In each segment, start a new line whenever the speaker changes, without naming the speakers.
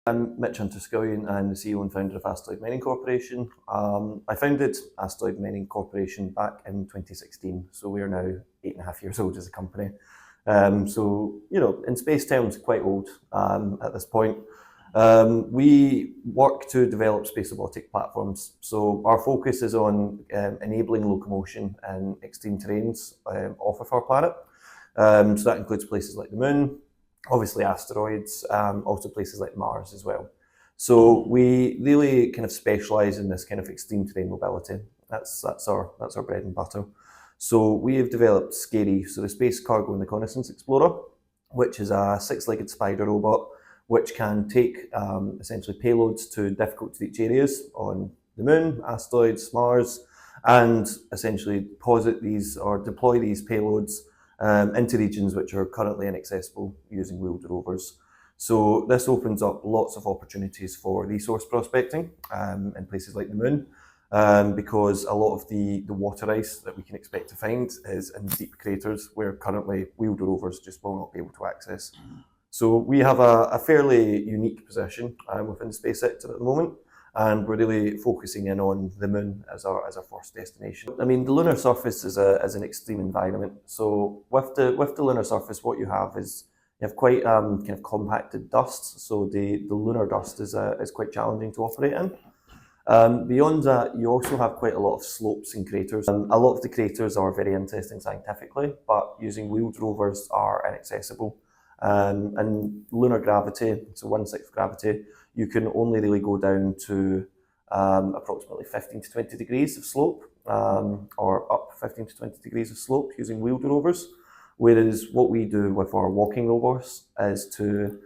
I'm Mitch Hunter-Scullion. I'm the CEO and founder of Asteroid Mining Corporation. I founded Asteroid Mining Corporation back in 2016, so we are now 8.5 years old as a company. So, in space terms, quite old at this point. We work to develop space robotic platforms. So our focus is on enabling locomotion in extreme terrains off of our planet. So that includes places like the Moon, obviously asteroids, also places like Mars as well. So we really kind of specialize in this kind of extreme terrain mobility. That's our bread and butter. So we have developed SCARY, so the Space Cargo and Reconnaissance Explorer, which is a 6-legged spider robot which can take essentially payloads to difficult to reach areas on the Moon, asteroids, Mars, and essentially deposit these or deploy these payloads into regions which are currently inaccessible using wheeled rovers. So this opens up lots of opportunities for resource prospecting in places like the Moon, because a lot of the water ice that we can expect to find is in deep craters where currently wheeled rovers just will not be able to access. So we have a fairly unique position within the space sector at the moment, and we're really focusing in on the Moon as our first destination. I mean, the lunar surface is an extreme environment. So with the lunar surface, what you have is you have quite kind of compacted dust. So the lunar dust is quite challenging to operate in. Beyond that, you also have quite a lot of slopes and craters. A lot of the craters are very interesting scientifically, but using wheeled rovers are inaccessible. And lunar gravity, so 1/6 gravity, you can only really go down to approximately 15 to 20 degrees of slope, or up 15 to 20 degrees of slope using wheeled rovers. Whereas what we do with our walking rovers is to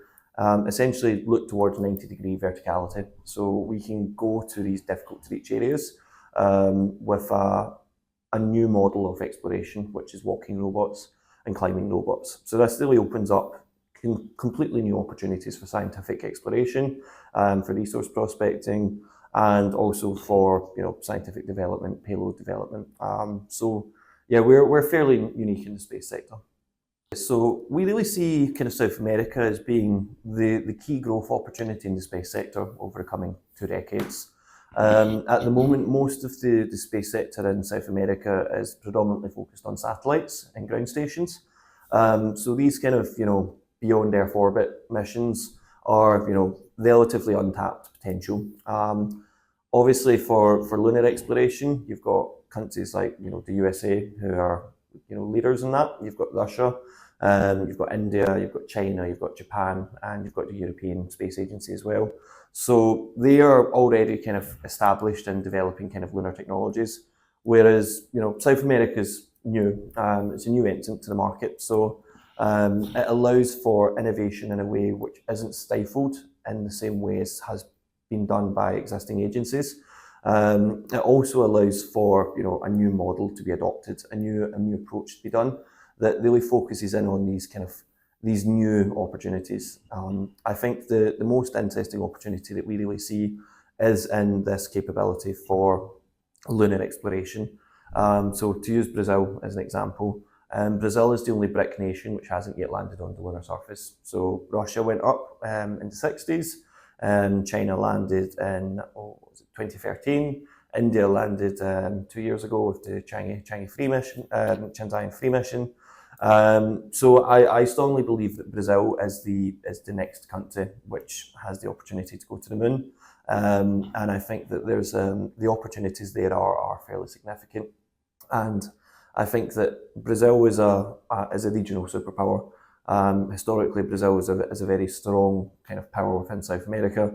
essentially look towards 90-degree verticality. So we can go to these difficult to reach areas with a new model of exploration, which is walking robots and climbing robots. So this really opens up completely new opportunities for scientific exploration, for resource prospecting, and also for scientific development, payload development. So yeah, we're fairly unique in the space sector. So we really see kind of South America as being the key growth opportunity in the space sector over the coming 2 decades. At the moment, most of the space sector in South America is predominantly focused on satellites and ground stations. So these kind of, beyond Earth orbit missions are, relatively untapped potential. Obviously for lunar exploration, you've got countries like, the USA who are, leaders in that. You've got Russia, you've got India, you've got China, you've got Japan, and you've got the European Space Agency as well. So they are already kind of established in developing kind of lunar technologies, whereas, South America's new. It's a new entrant to the market. So it allows for innovation in a way which isn't stifled in the same way as has been done by existing agencies. It also allows for a new model to be adopted, a new approach to be done that really focuses in on these new opportunities. I think the most interesting opportunity that we really see is in this capability for lunar exploration. So to use Brazil as an example, Brazil is the only BRIC nation which hasn't yet landed on the lunar surface. So Russia went up in the 60s, China landed in 2013, India landed 2 years ago with the Changi free mission, Chandrayaan free mission. So I strongly believe that Brazil is the next country which has the opportunity to go to the Moon, and I think that there's the opportunities there are fairly significant, and I think that Brazil is a regional superpower. Historically, Brazil is a very strong kind of power within South America.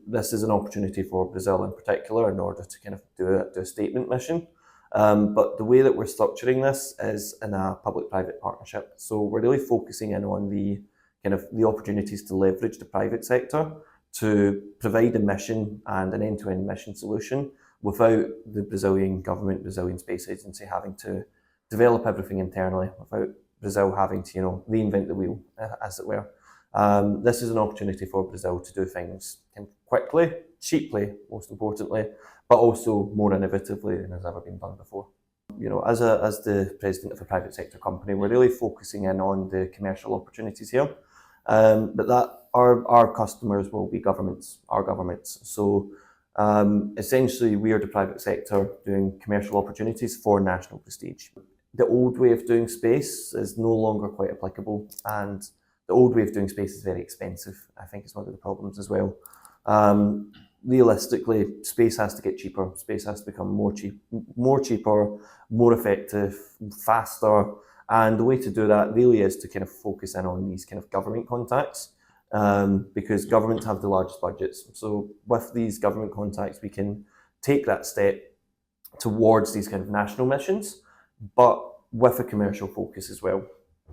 This is an opportunity for Brazil in particular in order to kind of do a statement mission. But the way that we're structuring this is in a public-private partnership. So we're really focusing in on the opportunities to leverage the private sector to provide a mission and an end-to-end mission solution without the Brazilian government, Brazilian Space Agency having to develop everything internally, without Brazil having to, reinvent the wheel, as it were. This is an opportunity for Brazil to do things quickly, cheaply, most importantly, but also more innovatively than has ever been done before. As the president of a private sector company, we're really focusing in on the commercial opportunities here. But that our customers will be our governments. So essentially, we are the private sector doing commercial opportunities for national prestige. The old way of doing space is no longer quite applicable, and the old way of doing space is very expensive. I think it's one of the problems as well. Realistically, space has to get cheaper. Space has to become more cheaper, more effective, faster. And the way to do that really is to kind of focus in on these kind of government contacts, because governments have the largest budgets. So with these government contacts, we can take that step towards these kind of national missions, but with a commercial focus as well.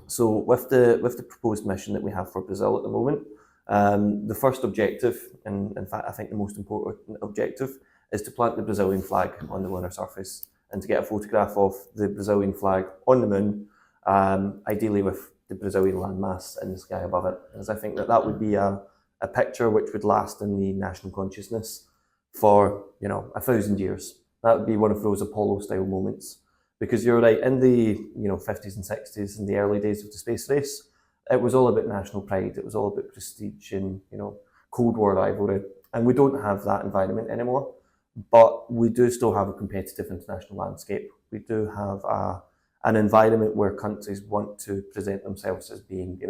So with the proposed mission that we have for Brazil at the moment, the first objective, and in fact I think the most important objective, is to plant the Brazilian flag on the lunar surface and to get a photograph of the Brazilian flag on the moon, ideally with the Brazilian landmass in the sky above it, as I think that would be a picture which would last in the national consciousness for 1,000 years. That would be one of those Apollo-style moments. Because you're right, in the 50s and 60s, in the early days of the space race, it was all about national pride. It was all about prestige and Cold War rivalry, and we don't have that environment anymore. But we do still have a competitive international landscape. We do have an environment where countries want to present themselves as being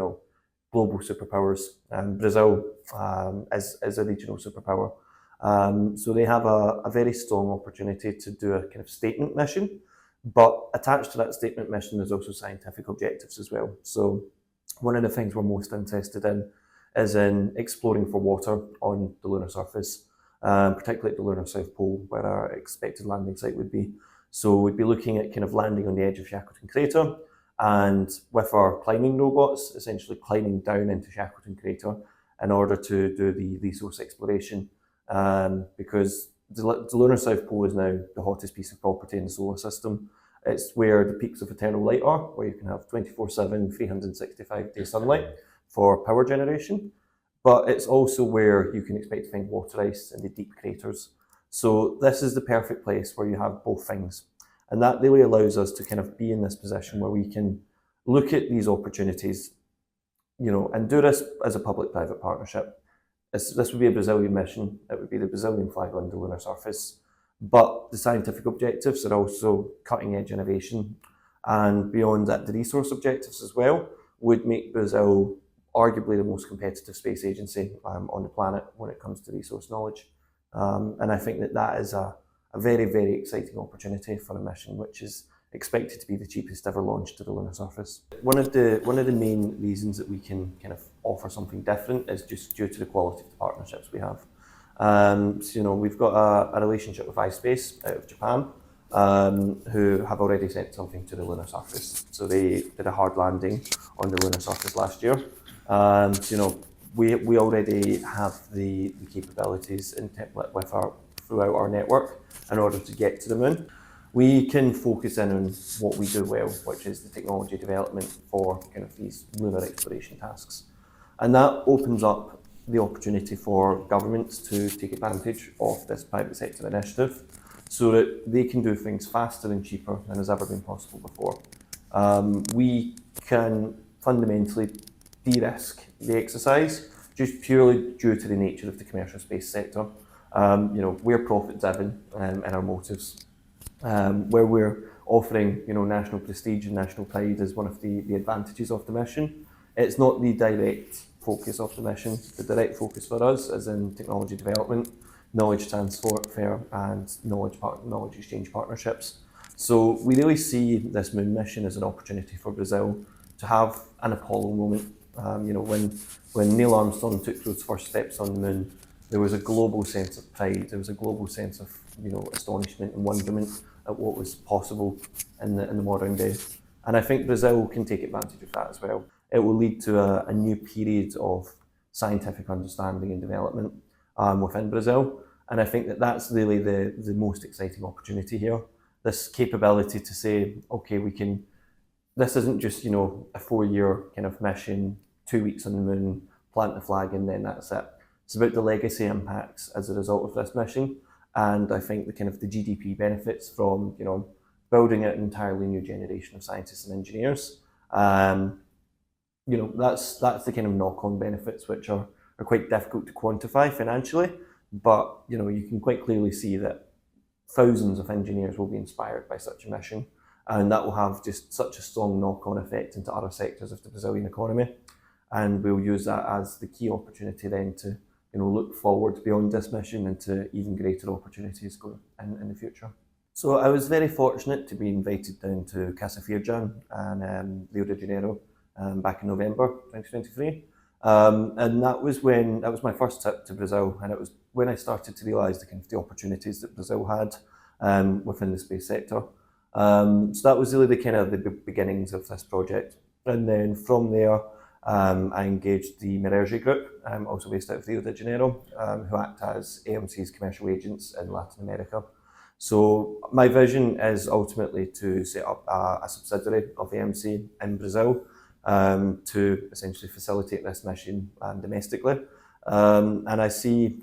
global superpowers. And Brazil is a regional superpower, so they have a very strong opportunity to do a kind of statement mission. But attached to that statement mission, there's also scientific objectives as well. So one of the things we're most interested in is in exploring for water on the lunar surface, particularly at the lunar South Pole, where our expected landing site would be. So we'd be looking at kind of landing on the edge of Shackleton Crater, and with our climbing robots, essentially climbing down into Shackleton Crater in order to do the resource exploration, because the lunar South Pole is now the hottest piece of property in the solar system. It's where the peaks of eternal light are, where you can have 24/7, 365-day sunlight for power generation. But it's also where you can expect to find water ice in the deep craters. So this is the perfect place where you have both things. And that really allows us to kind of be in this position where we can look at these opportunities, and do this as a public-private partnership. This would be a Brazilian mission. It would be the Brazilian flag on the lunar surface. But the scientific objectives are also cutting-edge innovation. And beyond that, the resource objectives as well would make Brazil arguably the most competitive space agency on the planet when it comes to resource knowledge. And I think that is a very, very exciting opportunity for a mission which is expected to be the cheapest ever launched to the lunar surface. One of the main reasons that we can kind of offer something different is just due to the quality of the partnerships we have. So we've got a relationship with iSpace out of Japan, who have already sent something to the lunar surface. So they did a hard landing on the lunar surface last year. We already have the capabilities in throughout our network in order to get to the moon. We can focus in on what we do well, which is the technology development for kind of these lunar exploration tasks. And that opens up the opportunity for governments to take advantage of this private sector initiative so that they can do things faster and cheaper than has ever been possible before. We can fundamentally de-risk the exercise just purely due to the nature of the commercial space sector. We're profit-driven in our motives, where we're offering national prestige and national pride as one of the advantages of the mission. It's not the direct focus of the mission. The direct focus for us is in technology development, knowledge transfer, and knowledge exchange partnerships. So we really see this moon mission as an opportunity for Brazil to have an Apollo moment. When Neil Armstrong took those first steps on the moon, there was a global sense of pride. There was a global sense of astonishment and wonderment at what was possible in the modern day. And I think Brazil can take advantage of that as well. It will lead to a new period of scientific understanding and development within Brazil. And I think that's really the most exciting opportunity here. This capability to say, okay, this isn't just, a 4-year kind of mission, 2 weeks on the moon, plant the flag, and then that's it. It's about the legacy impacts as a result of this mission. And I think the GDP benefits from, building an entirely new generation of scientists and engineers. that's the kind of knock-on benefits which are quite difficult to quantify financially, but you can quite clearly see that thousands of engineers will be inspired by such a mission, and that will have just such a strong knock-on effect into other sectors of the Brazilian economy, and we'll use that as the key opportunity then to look forward beyond this mission into even greater opportunities going in the future. So I was very fortunate to be invited down to Casa Firjan and Rio de Janeiro back in November 2023. And that was my first trip to Brazil, and it was when I started to realise the opportunities that Brazil had within the space sector. So that was really the beginnings of this project, and then from there I engaged the MEREGE group, also based out of Rio de Janeiro, who act as AMC's commercial agents in Latin America. So my vision is ultimately to set up a subsidiary of AMC in Brazil, to essentially facilitate this mission domestically. And I see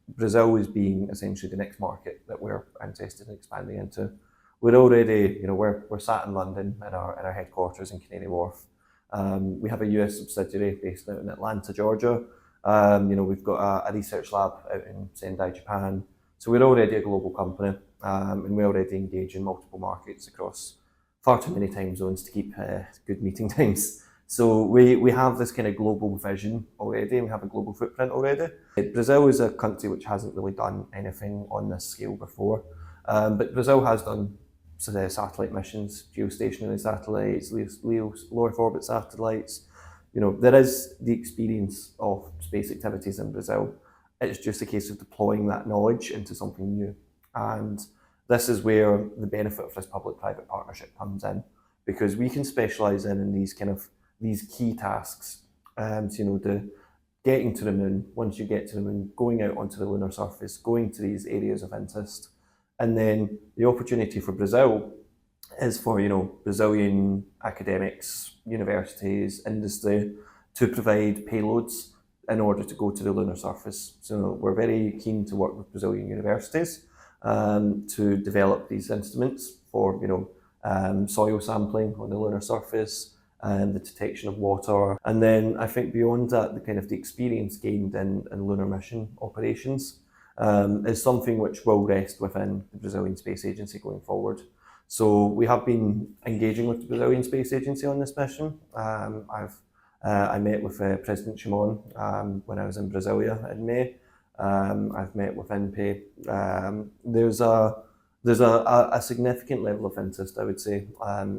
Brazil as being essentially the next market that we're interested in expanding into. We're already, we're sat in London at our headquarters in Canary Wharf. We have a US subsidiary based out in Atlanta, Georgia. We've got a research lab out in Sendai, Japan. So we're already a global company, and we already engage in multiple markets across far too many time zones to keep good meeting times. So we have this global vision already, and we have a global footprint already. Brazil is a country which hasn't really done anything on this scale before, but Brazil has done satellite missions, geostationary satellites, LEO low Earth orbit satellites. There is the experience of space activities in Brazil. It's just a case of deploying that knowledge into something new. And this is where the benefit of this public-private partnership comes in, because we can specialise in these key tasks. The getting to the moon, once you get to the moon, going out onto the lunar surface, going to these areas of interest. And then the opportunity for Brazil is for, Brazilian academics, universities, industry to provide payloads in order to go to the lunar surface. So we're very keen to work with Brazilian universities to develop these instruments for, soil sampling on the lunar surface and the detection of water. And then I think beyond that, the experience gained in lunar mission operations is something which will rest within the Brazilian Space Agency going forward. So we have been engaging with the Brazilian Space Agency on this mission. I met with President Shimon when I was in Brasilia in May. I've met with INPE. There's a significant level of interest, I would say,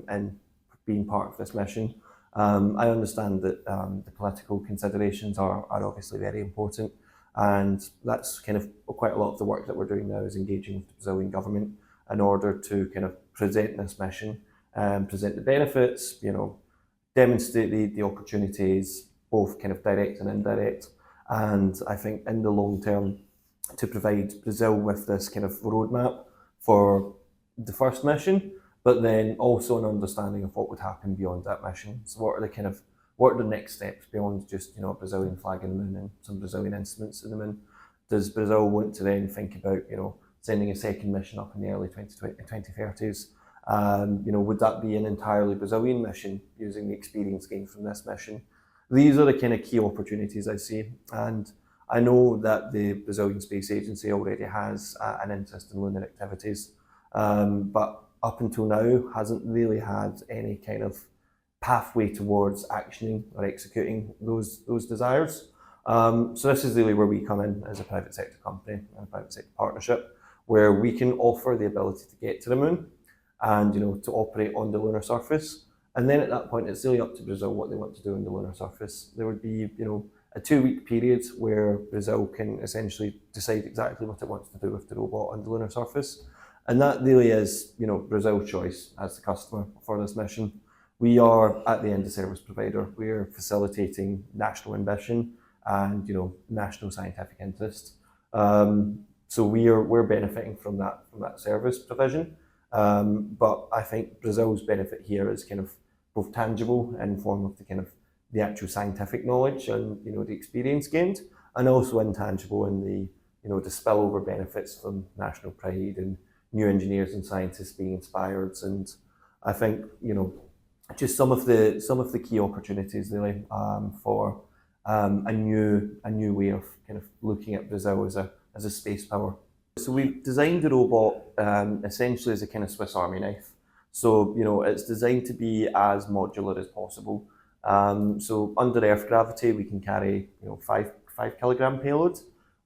in being part of this mission. I understand that the political considerations are obviously very important, and that's quite a lot of the work that we're doing now is engaging with the Brazilian government in order to present this mission and present the benefits, demonstrate the opportunities, both direct and indirect. And I think in the long term, to provide Brazil with this roadmap for the first mission, but then also an understanding of what would happen beyond that mission. So what are the next steps beyond just a Brazilian flag in the moon and some Brazilian instruments in the moon? Does Brazil want to then think about sending a second mission up in the early 2030s? Would that be an entirely Brazilian mission using the experience gained from this mission? These are the key opportunities I see, and I know that the Brazilian Space Agency already has an interest in lunar activities, but up until now hasn't really had any pathway towards actioning or executing those desires. So this is really where we come in as a private sector company and a private sector partnership, where we can offer the ability to get to the moon and to operate on the lunar surface. And then at that point, it's really up to Brazil what they want to do on the lunar surface. There would be a 2-week period where Brazil can essentially decide exactly what it wants to do with the robot on the lunar surface. And that really is Brazil's choice as the customer for this mission. We are, at the end, a service provider. We're facilitating national ambition and national scientific interest. So we're benefiting from that service provision. But I think Brazil's benefit here is both tangible in form of the actual scientific knowledge and the experience gained, and also intangible in the spillover benefits from national pride and new engineers and scientists being inspired. And I think just some of the key opportunities really for a new way of kind of looking at Brazil as a space power. So we've designed the robot essentially as a kind of Swiss Army knife. So it's designed to be as modular as possible. So under Earth gravity, we can carry 5 kilogram payload.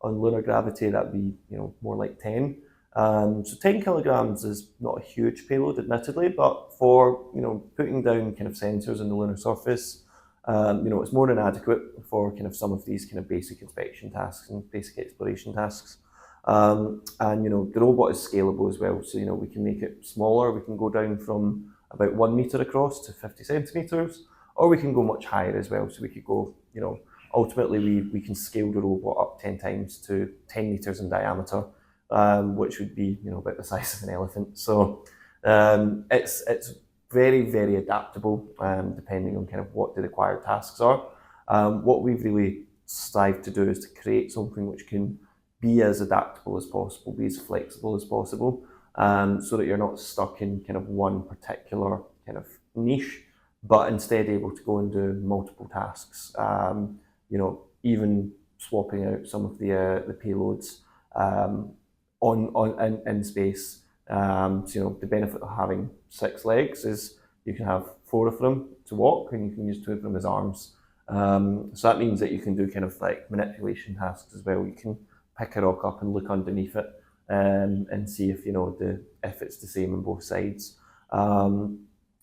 On lunar gravity, that'd be more like 10. So 10 kilograms is not a huge payload, admittedly, but for putting down kind of sensors on the lunar surface, it's more than adequate for kind of some of these kind of basic inspection tasks and basic exploration tasks. And the robot is scalable as well, so we can make it smaller. We can go down from about 1 meter across to 50 centimeters, or we can go much higher as well. So we could go, ultimately we can scale the robot up 10 times to 10 meters in diameter, which would be about the size of an elephant. So it's very, very adaptable depending on kind of what the required tasks are. What we've really strived to do is to create something which can be as adaptable as possible, be as flexible as possible, so that you're not stuck in kind of one particular kind of niche, but instead able to go and do multiple tasks. Even swapping out some of the payloads in space. So the benefit of having 6 legs is you can have 4 of them to walk, and you can use 2 of them as arms. So that means that you can do kind of like manipulation tasks as well. You can pick a rock up and look underneath it and see if if it's the same on both sides.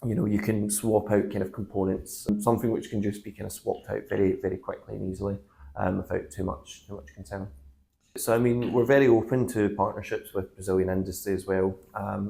You can swap out kind of components, something which can just be kind of swapped out very, very quickly and easily without too much concern. So I mean, we're very open to partnerships with Brazilian industry as well.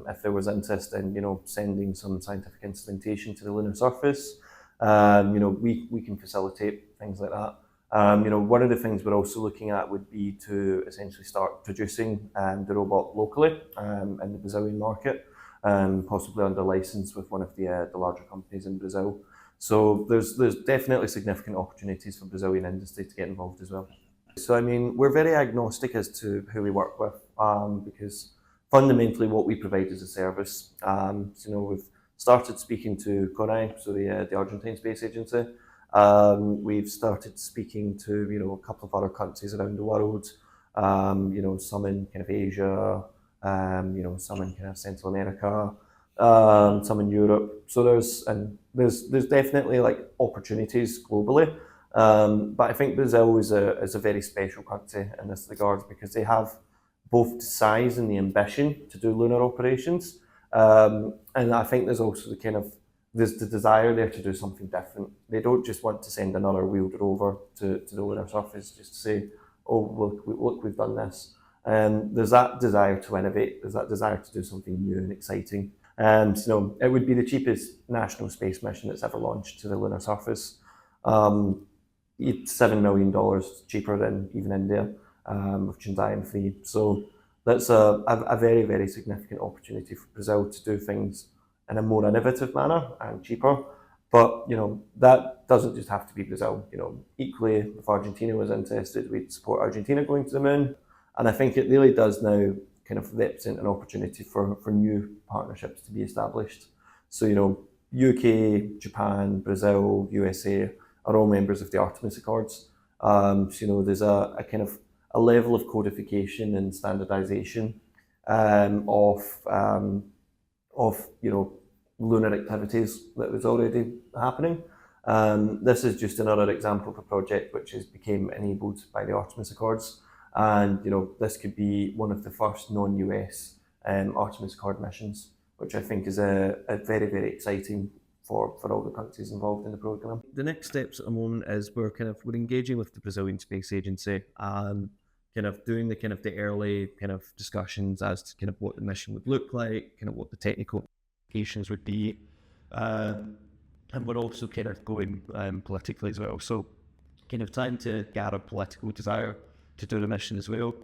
If there was interest in sending some scientific instrumentation to the lunar surface, we can facilitate things like that. One of the things we're also looking at would be to essentially start producing the robot locally in the Brazilian market, possibly under license with one of the larger companies in Brazil. So there's definitely significant opportunities for Brazilian industry to get involved as well. So I mean, we're very agnostic as to who we work with, because fundamentally what we provide is a service. We've started speaking to CONAI, so the Argentine Space Agency. We've started speaking to a couple of other countries around the world. Some in kind of Asia, some in kind of Central America, some in Europe. So there's definitely like opportunities globally. But I think Brazil is a very special country in this regard because they have both the size and the ambition to do lunar operations. And I think there's also there's the desire there to do something different. They don't just want to send another wheeled rover to the lunar surface just to say, oh, look, we've done this. There's that desire to innovate. There's that desire to do something new and exciting. It would be the cheapest national space mission that's ever launched to the lunar surface. $7 million cheaper than even India with Chandrayaan-3. So that's a very, very significant opportunity for Brazil to do things in a more innovative manner and cheaper. But that doesn't just have to be Brazil. Equally, if Argentina was interested, we'd support Argentina going to the moon. And I think it really does now kind of represent an opportunity for new partnerships to be established. So UK, Japan, Brazil, USA are all members of the Artemis Accords. There's a kind of a level of codification and standardization of lunar activities that was already happening. This is just another example of a project which has became enabled by the Artemis Accords, and this could be one of the first non-US Artemis Accord missions, which I think is a very, very exciting for all the countries involved in the programme. The next steps at the moment is we're engaging with the Brazilian Space Agency and doing the early discussions as to what the mission would look like, what the technical implications would be, and we're also going politically as well. So trying to gather political desire to do the mission as well.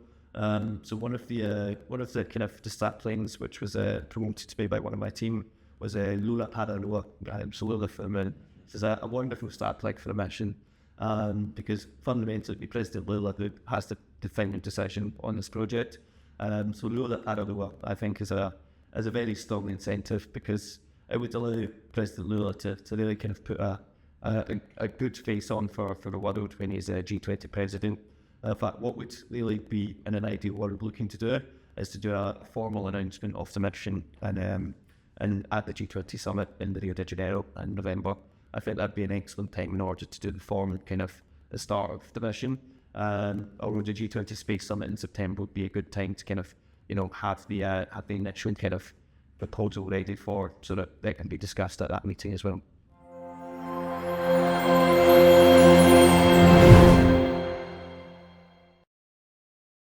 So one of the the start planes which was promoted to me by one of my team was a Lula para Lua, so Lula for the moon. This is a wonderful start plane for the mission, because fundamentally President Lula has the definitive decision on this project. So Lula para Lua, I think, is a very strong incentive because
it would allow President Lula to really kind of put a good face on for the world when he's a G20 president. In fact, what would really be in an ideal world looking to do is to do a formal announcement of the mission and at the G20 summit in Rio de Janeiro in November. I think that'd be an excellent time in order to do the formal kind of the start of the mission. Although the G20 Space Summit in September would be a good time to kind of, have the initial kind of proposal ready for, so that can be discussed at that meeting as well.